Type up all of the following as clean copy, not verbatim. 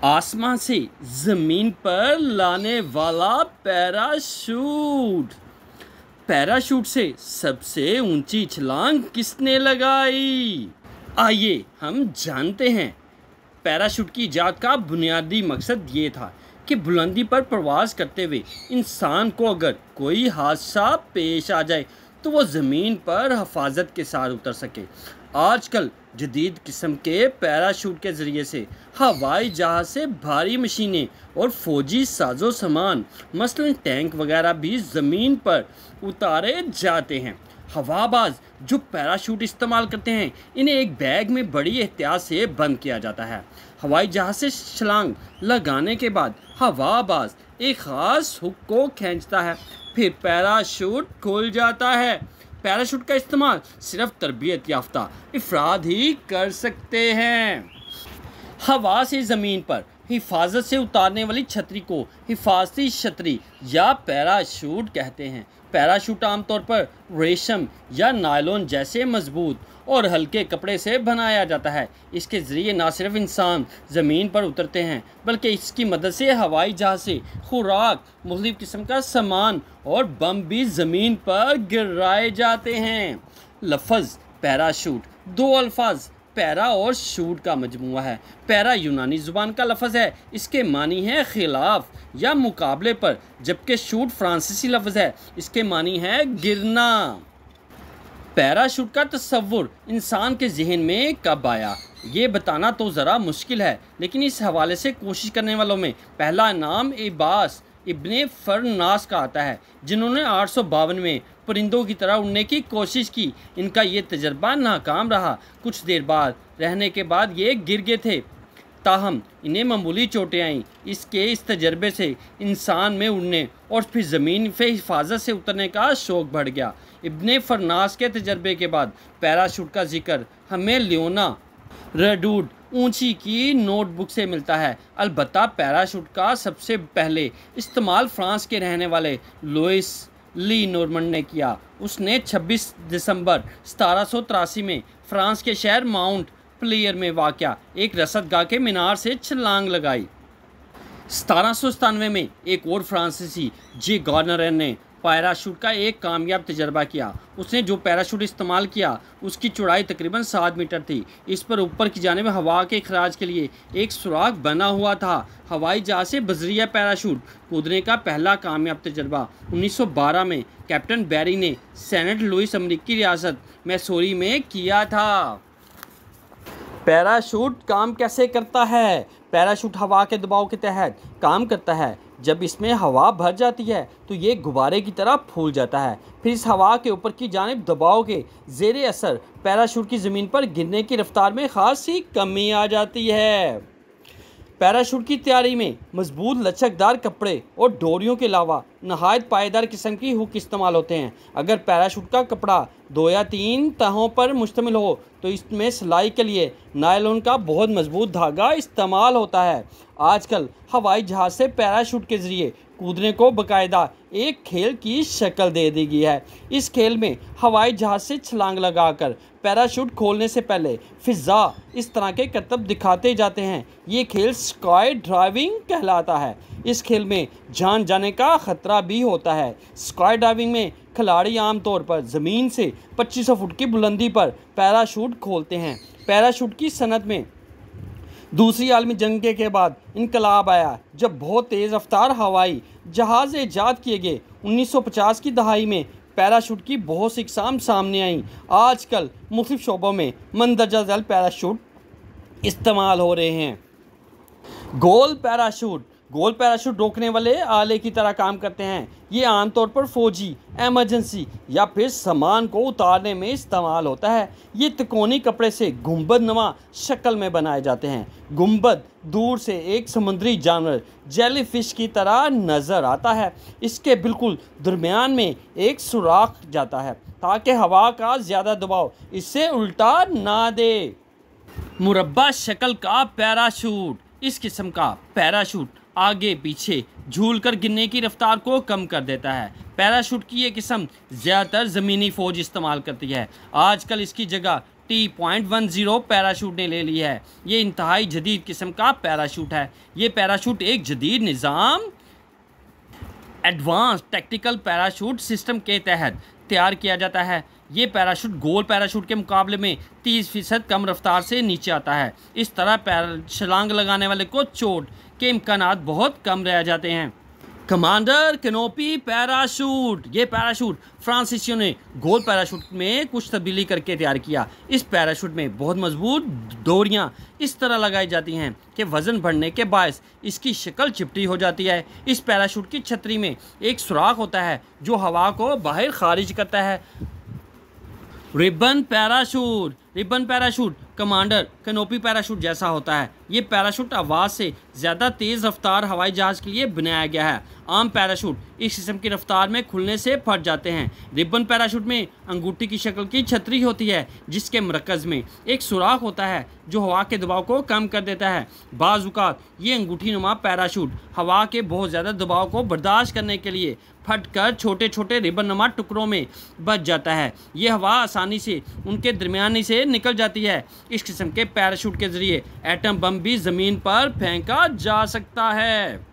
आसमान से जमीन पर लाने वाला पैराशूट। पैराशूट से सबसे ऊंची छलांग किसने लगाई? आइए हम जानते हैं। पैराशूट की इजाद का बुनियादी मकसद ये था कि बुलंदी पर प्रवास करते हुए इंसान को अगर कोई हादसा पेश आ जाए तो वो ज़मीन पर हिफाजत के साथ उतर सके। आजकल जदीद किस्म के पैराशूट के ज़रिए से हवाई जहाज़ से भारी मशीनें और फौजी साजो सामान मसलन टैंक वगैरह भी ज़मीन पर उतारे जाते हैं। हवाबाज जो पैराशूट इस्तेमाल करते हैं इन्हें एक बैग में बड़ी एहतियात से बंद किया जाता है। हवाई जहाज़ से छलांग लगाने के बाद हवाबाज एक ख़ास हुक को खींचता है, फिर पैराशूट खुल जाता है। पैराशूट का इस्तेमाल सिर्फ तरबियत याफ्ता अफराद ही कर सकते हैं। हवा से ज़मीन पर हिफाजत से उतारने वाली छतरी को हिफाजती छतरी या पैराशूट कहते हैं। पैराशूट आमतौर पर रेशम या नायलॉन जैसे मजबूत और हल्के कपड़े से बनाया जाता है। इसके ज़रिए न सिर्फ इंसान ज़मीन पर उतरते हैं बल्कि इसकी मदद से हवाई जहाज़ से खुराक, मुख्तलिफ़ किस्म का सामान और बम भी ज़मीन पर गिराए जाते हैं। लफ्ज़ पैराशूट दो अल्फाज पैरा और शूट का मजमूआ है। पैरा यूनानी ज़ुबान का लफ्ज़ है, इसके मानी है खिलाफ या मुकाबले पर, जबकि शूट फ्रांसीसी लफ्ज़ है, इसके मानी है गिरना। पैराशूट का तस्वुर इंसान के जहन में कब आया ये बताना तो ज़रा मुश्किल है, लेकिन इस हवाले से कोशिश करने वालों में पहला नाम इबास इब्ने फरनास का आता है, जिन्होंने 852 में परिंदों की तरह उड़ने की कोशिश की। इनका ये तजर्बा नाकाम रहा। कुछ देर बाद रहने के बाद ये गिर गए थे, ताहम इन्हें मामूली चोटें आईं। इस तजर्बे से इंसान में उड़ने और फिर ज़मीन पे हिफाजत से उतरने का शौक़ बढ़ गया। इब्ने फरनास के तजर्बे के बाद पैराशूट का जिक्र हमें लियोना रेडूड ऊंची की नोटबुक से मिलता है। अलबत्ता पैराशूट का सबसे पहले इस्तेमाल फ्रांस के रहने वाले लुइस ली नॉर्मंड ने किया। उसने 26 दिसंबर 1783 में फ्रांस के शहर माउंट प्लियर में वाक़या एक रसदगाह के मीनार से छलांग लगाई। 1797 में एक और फ्रांसीसी जे गार्नर ने पैराशूट का एक कामयाब तजर्बा किया। उसने जो पैराशूट इस्तेमाल किया उसकी चौड़ाई तकरीबन 7 मीटर थी। इस पर ऊपर की जानिब हवा के खराज के लिए एक सुराख बना हुआ था। हवाई जहाज़ से बजरिया पैराशूट कूदने का पहला कामयाब तजर्बा 1912 में कैप्टन बैरी ने सेंट लुइस अमेरिकी रियासत मैसूरी में किया था। पैराशूट काम कैसे करता है? पैराशूट हवा के दबाव के तहत काम करता है। जब इसमें हवा भर जाती है तो ये गुब्बारे की तरह फूल जाता है। फिर इस हवा के ऊपर की जानिब दबाव के ज़ेरे असर पैराशूट की ज़मीन पर गिरने की रफ्तार में ख़ासी कमी आ जाती है। पैराशूट की तैयारी में मजबूत लचकदार कपड़े और डोरियों के अलावा नहायत पायदार किस्म की हुक इस्तेमाल होते हैं। अगर पैराशूट का कपड़ा 2 या 3 तहों पर मुश्तमिल हो तो इसमें सिलाई के लिए नायलॉन का बहुत मजबूत धागा इस्तेमाल होता है। आजकल हवाई जहाज़ से पैराशूट के ज़रिए कूदने को बाकायदा एक खेल की शक्ल दे दी गई है। इस खेल में हवाई जहाज़ से छलांग लगाकर पैराशूट खोलने से पहले फ़िज़ा इस तरह के करतब दिखाते जाते हैं। ये खेल स्काई ड्राइविंग कहलाता है। इस खेल में जान जाने का ख़तरा भी होता है। स्काई डाइविंग में खिलाड़ी आमतौर पर ज़मीन से 2500 फुट की बुलंदी पर पैराशूट खोलते हैं। पैराशूट की सनत में दूसरी आलमी जंग के बाद इनकलाब आया, जब बहुत तेज़ रफ्तार हवाई जहाज़ ईजाद किए गए। 1950 की दहाई में पैराशूट की बहुत सी इक़साम सामने आईं। आजकल मुख्तलिफ़ शोबों में मंदरजा ज़ैल पैराशूट इस्तेमाल हो रहे हैं। गोल पैराशूट रोकने वाले आले की तरह काम करते हैं। ये आमतौर पर फ़ौजी एमरजेंसी या फिर सामान को उतारने में इस्तेमाल होता है। ये तिकोनी कपड़े से गुंबद नुमा शक्ल में बनाए जाते हैं। गुंबद दूर से एक समुद्री जानवर जेलीफिश की तरह नज़र आता है। इसके बिल्कुल दरमियान में एक सुराख जाता है ताकि हवा का ज़्यादा दबाव इससे उल्टा ना दे। मुरब्बा शक्ल का पैराशूट। इस किस्म का पैराशूट आगे पीछे झूलकर गिरने की रफ्तार को कम कर देता है। पैराशूट की ये किस्म ज़्यादातर ज़मीनी फ़ौज इस्तेमाल करती है। आजकल इसकी जगह T.10 पैराशूट ने ले ली है। ये इंतहाई जदीद किस्म का पैराशूट है। ये पैराशूट एक जदीद निज़ाम एडवांस टैक्टिकल पैराशूट सिस्टम के तहत तैयार किया जाता है। ये पैराशूट गोल पैराशूट के मुकाबले में 30% कम रफ्तार से नीचे आता है। इस तरह छलांग लगाने वाले को चोट के इम्कानात बहुत कम रह जाते हैं। कमांडर कैनोपी पैराशूट, ये पैराशूट फ्रांसीसियों ने गोल पैराशूट में कुछ तब्दीली करके तैयार किया। इस पैराशूट में बहुत मजबूत डोरियां इस तरह लगाई जाती हैं कि वज़न बढ़ने के बायस इसकी शक्ल चिपटी हो जाती है। इस पैराशूट की छतरी में एक सुराख होता है जो हवा को बाहर खारिज करता है। Ribbon parachute commander canopy parachute जैसा होता है। ये पैराशूट आवाज़ से ज़्यादा तेज़ रफ्तार हवाई जहाज़ के लिए बनाया गया है। आम पैराशूट इस किस्म की रफ्तार में खुलने से फट जाते हैं। रिबन पैराशूट में अंगूठी की शक्ल की छतरी होती है जिसके मरकज़ में एक सुराख होता है जो हवा के दबाव को कम कर देता है। बाज़ औक़ात ये अंगूठी नुमा पैराशूट हवा के बहुत ज़्यादा दबाव को बर्दाश्त करने के लिए फटकर छोटे छोटे रिबन नुमा टुकड़ों में बच जाता है। ये हवा आसानी से उनके दरमियानी से निकल जाती है। इस किस्म के पैराशूट के ज़रिए एटम बम भी ज़मीन पर फेंका जा सकता है।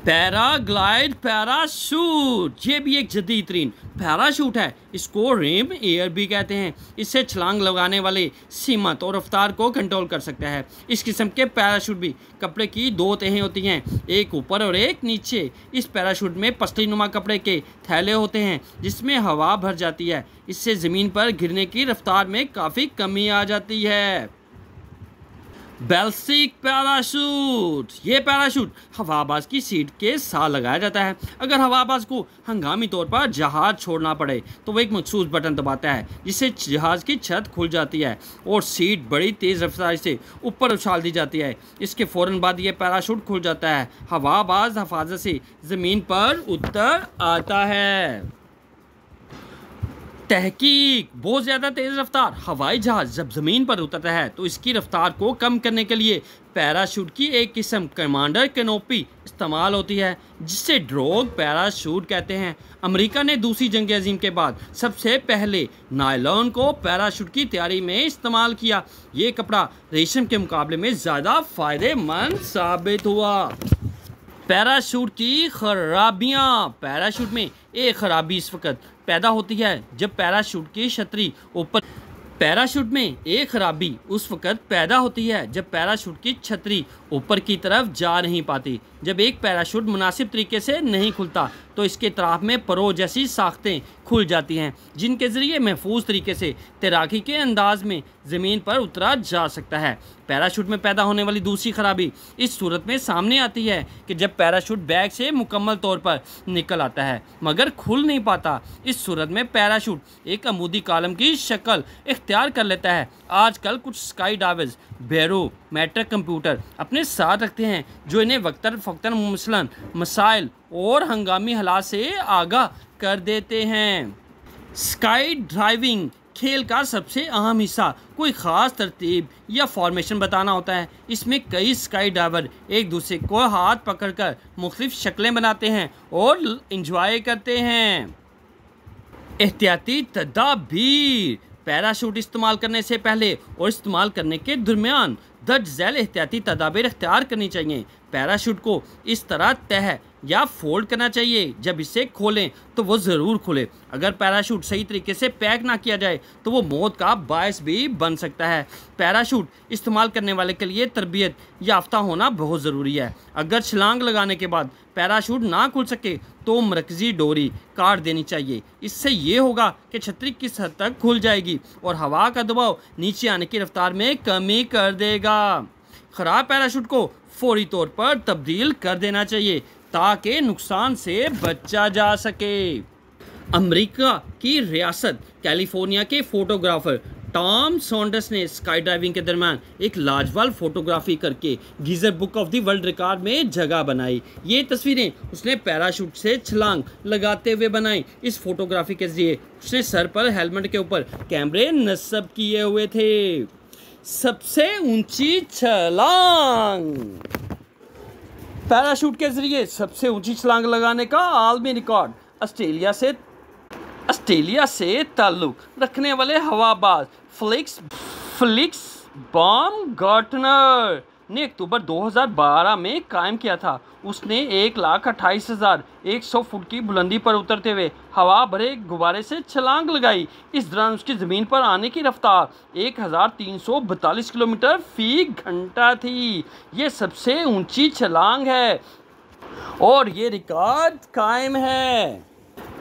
पैराग्लाइड पैराशूट, ये भी एक जदीद तरीन पैराशूट है। इसको रेम एयर भी कहते हैं। इससे छलांग लगाने वाले सीमत और रफ्तार को कंट्रोल कर सकता है। इस किस्म के पैराशूट भी कपड़े की 2 तहें होती हैं, एक ऊपर और एक नीचे। इस पैराशूट में पसली नुमा कपड़े के थैले होते हैं जिसमें हवा भर जाती है। इससे ज़मीन पर गिरने की रफ्तार में काफ़ी कमी आ जाती है। बैलिस्टिक पैराशूट, ये पैराशूट हवाबाज की सीट के साथ लगाया जाता है। अगर हवाबाज को हंगामी तौर पर जहाज़ छोड़ना पड़े तो वह एक मखसूस बटन दबाता है जिससे जहाज़ की छत खुल जाती है और सीट बड़ी तेज़ रफ्तार से ऊपर उछाल दी जाती है। इसके फ़ौरन बाद ये पैराशूट खुल जाता है। हवाबाज हिफाजत से ज़मीन पर उतर आता है। तहकीक, बहुत ज़्यादा तेज़ रफ्तार हवाई जहाज़ जब ज़मीन पर उतरता है तो इसकी रफ्तार को कम करने के लिए पैराशूट की एक किस्म कमांडर कैनोपी इस्तेमाल होती है जिसे ड्रॉग पैराशूट कहते हैं। अमेरिका ने दूसरी जंग अज़ीम के बाद सबसे पहले नायलॉन को पैराशूट की तैयारी में इस्तेमाल किया। ये कपड़ा रेशम के मुकाबले में ज़्यादा फ़ायदेमंद साबित हुआ। पैराशूट की खराबियाँ, पैराशूट में एक खराबी इस वक्त पैदा होती है जब पैराशूट की छतरी ऊपर पैराशूट में एक खराबी उस वक्त पैदा होती है जब पैराशूट की छतरी ऊपर की तरफ जा नहीं पाती। जब एक पैराशूट मुनासिब तरीके से नहीं खुलता तो इसके तराफ में परो जैसी साख्तें खुल जाती हैं जिनके ज़रिए महफूज तरीके से तैराकी के अंदाज में ज़मीन पर उतरा जा सकता है। पैराशूट में पैदा होने वाली दूसरी खराबी इस सूरत में सामने आती है कि जब पैराशूट बैग से मुकम्मल तौर पर निकल आता है मगर खुल नहीं पाता। इस सूरत में पैराशूट एक अमूदी कॉलम की शक्ल इख्तियार कर लेता है। आजकल कुछ स्काई डाइवर्स बैरोमेट्रिक कंप्यूटर अपने साथ रखते हैं जो इन्हें वक्तन फ़क्तन मसलन मसाइल और हंगामी हालात से आगाह कर देते हैं। स्काई ड्राइविंग खेल का सबसे अहम हिस्सा कोई ख़ास तरतीब या फॉर्मेशन बताना होता है। इसमें कई स्काई डाइवर एक दूसरे को हाथ पकड़कर मुख्तलिफ शक्लें बनाते हैं और इंजॉय करते हैं। एहतियाती तदाबीर, पैराशूट इस्तेमाल करने से पहले और इस्तेमाल करने के दरमियान दर्ज झैल एहतियाती तदाबीर इख्तियार करनी चाहिए। पैराशूट को इस तरह तह या फोल्ड करना चाहिए जब इसे खोलें तो वो ज़रूर खुले। अगर पैराशूट सही तरीके से पैक ना किया जाए तो वो मौत का बायस भी बन सकता है। पैराशूट इस्तेमाल करने वाले के लिए तरबियत याफ्ता होना बहुत ज़रूरी है। अगर छलांग लगाने के बाद पैराशूट ना खुल सके तो मरकज़ी डोरी काट देनी चाहिए। इससे ये होगा कि छतरी किस हद तक खुल जाएगी और हवा का दबाव नीचे आने की रफ्तार में कमी कर देगा। ख़राब पैराशूट को फौरी तौर पर तब्दील कर देना चाहिए ताकि नुकसान से बचा जा सके। अमेरिका की रियासत कैलिफोर्निया के फोटोग्राफर टॉम सॉन्डर्स ने स्काई ड्राइविंग के दरमियान एक लाजवाब फोटोग्राफी करके geyser book of the world record में जगह बनाई। ये तस्वीरें उसने पैराशूट से छलांग लगाते हुए बनाई। इस फोटोग्राफी के जरिए उसने सर पर हेलमेट के ऊपर कैमरे नस्ब किए हुए थे। सबसे ऊंची छलांग, पैराशूट के जरिए सबसे ऊंची छलांग लगाने का आलमी रिकॉर्ड ऑस्ट्रेलिया से ताल्लुक़ रखने वाले हवाबाज फ्लिक्स बाumgartner ने अक्टूबर 2012 में कायम किया था। उसने 1,28,100 फुट की बुलंदी पर उतरते हुए हवा भरे गुब्बारे से छलांग लगाई। इस दौरान उसकी ज़मीन पर आने की रफ्तार 1,342 किलोमीटर फी घंटा थी। ये सबसे ऊंची छलांग है और ये रिकॉर्ड कायम है।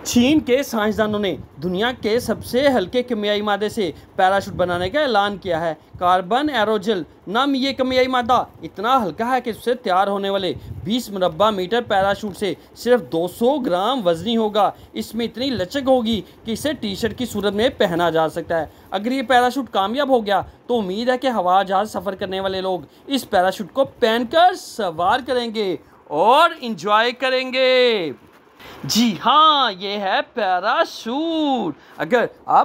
चीन के साइंसदानों ने दुनिया के सबसे हल्के केमियाई मादे से पैराशूट बनाने का ऐलान किया है। कार्बन एरोजल नाम ये केमियाई मादा इतना हल्का है कि उससे तैयार होने वाले 20 मुरब्बा मीटर पैराशूट से सिर्फ 200 ग्राम वजनी होगा। इसमें इतनी लचक होगी कि इसे टी शर्ट की सूरत में पहना जा सकता है। अगर ये पैराशूट कामयाब हो गया तो उम्मीद है कि हवाई जहाज सफ़र करने वाले लोग इस पैराशूट को पहनकर सवार करेंगे और इंजॉय करेंगे। जी हाँ, ये है पैराशूट। अगर आप